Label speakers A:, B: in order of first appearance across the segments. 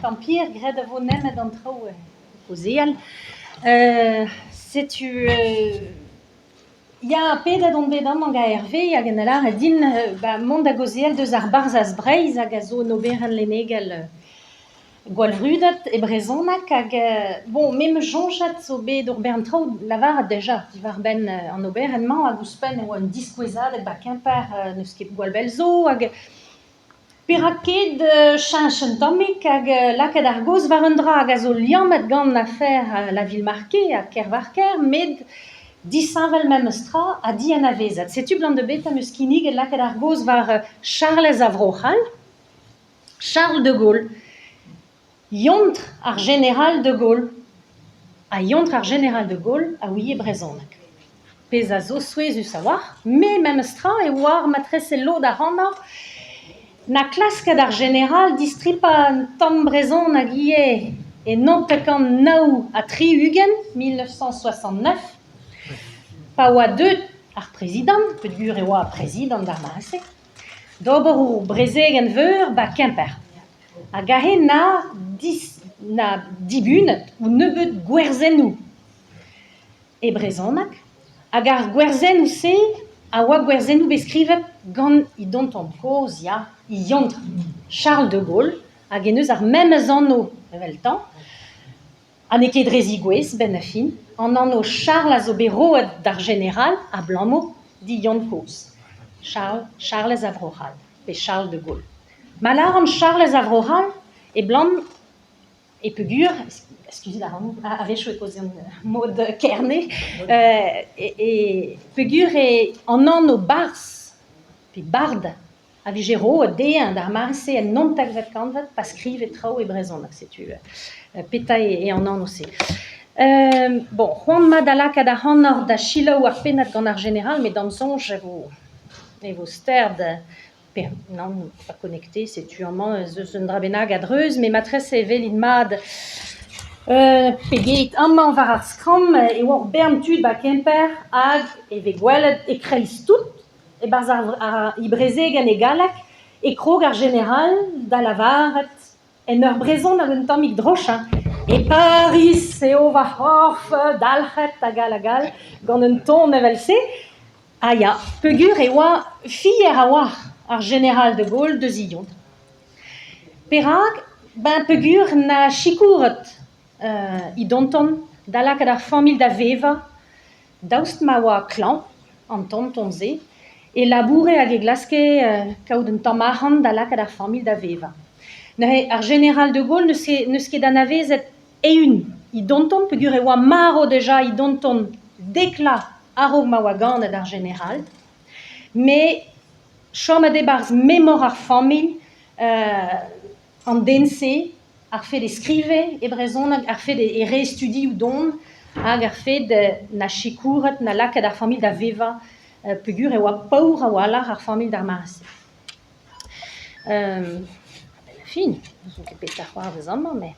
A: empire, grede vo nemet an trao o zeal. Setu... Ya pedet on bet an ga hervé hag en alar din mont a goziel deus ar barzaz breiz hag a zo no beren lenegel gwalvrudet e brezonak hag bon mem jonjat zo bet ur bern trao lavaret deja divar ben an oberenman hag ouspen eo an diskouezad hag kemper neus ket gwalbelzo hag peraket chanch un tammik hag laket ar goz war un dra hag a zo liamet gant afer la ville marquée hag kervarker med disanvel mem stra a di an avezet. Setu blant de bet am eus kinig et laket ar goz war Charles Avrochal, Charles de Gaulle, yontr ar général de Gaulle, a yontr ar général de Gaulle a ouie brezonak. Pez a zo souezus a war, me mem stra e war matrese lo da ranna, na klasket ar général distripa an tamm brezon hag ie e nontekant naou a tri ugen, 1969, pa oa deut ar prezidant, pet gur e oa prezidant d'ar marase, d'ober o brezegen veur ba kemper. Hag a he na dibunet ou nebeut gwerzennoù e brezonak, hag ar gwerzennoù se a oa gwerzennoù beskrivet gant i donton koz ya i yontr Charles de Gaulle hag en eus ar memez anno evel tan, an e ket rezi gwez ben a fin, an anno Charles a zo bet roet d'ar général a blammo di yont koz. Charles Avrochal, pe Charles de Gaulle. Ma lar an Charles Avrochal e blam e pegur, excusez la ramou, avech e koz an mod kerne, e pegur e an anno bars, pe bard, a vije roet deeñ d'ar marse en nontak vet kantvet pa skrivet trao e brezonak, setu peta e an anno se. Bon, c'hoant ma da lakaat a c'hannor da chilaou ar pennet gant ar général, met d'an sonj e vo sterd, non, pas connecté, setu amman eus un dra bennak a dreuz, me matrese e velin mad pegeit amman war ar skram e oa bern tud ba kemper hag e ve gwelet e kreiz tout e barz i brezegen e galek e krog ar général da lavaret en ur brezon hag un tammik droch, e Paris eo va horf dalchet a gal gant un ton evel se, a ya, pegur e oa fier a war ar général de Gaulle deus i yont. Perag, ben pegur na chikouret i donton da lakaat ar famil da veva, daoust ma oa klan, an tonton ze, e laboure hag e glaske kaout un tamm da lakaat ar famil da veva. Ar général de Gaulle neus ket an avezet e-un i donton, pegur e oa maro deja i donton dekla a-raok ma oa ganet ar général, me chom a debarz memor ar famil an dense, ar fet e skrive e brezonak, ar fet e re-estudi ou don, hag ar fet na chikouret na lakaat ar famil da veva, pegur e oa paour a oalar ar famil d'ar marase. Fin, zo ket pet ar c'hoar vez amman, me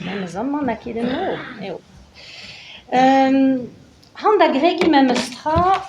A: vez amman na ket en eo. Han da gregi mem eus tra,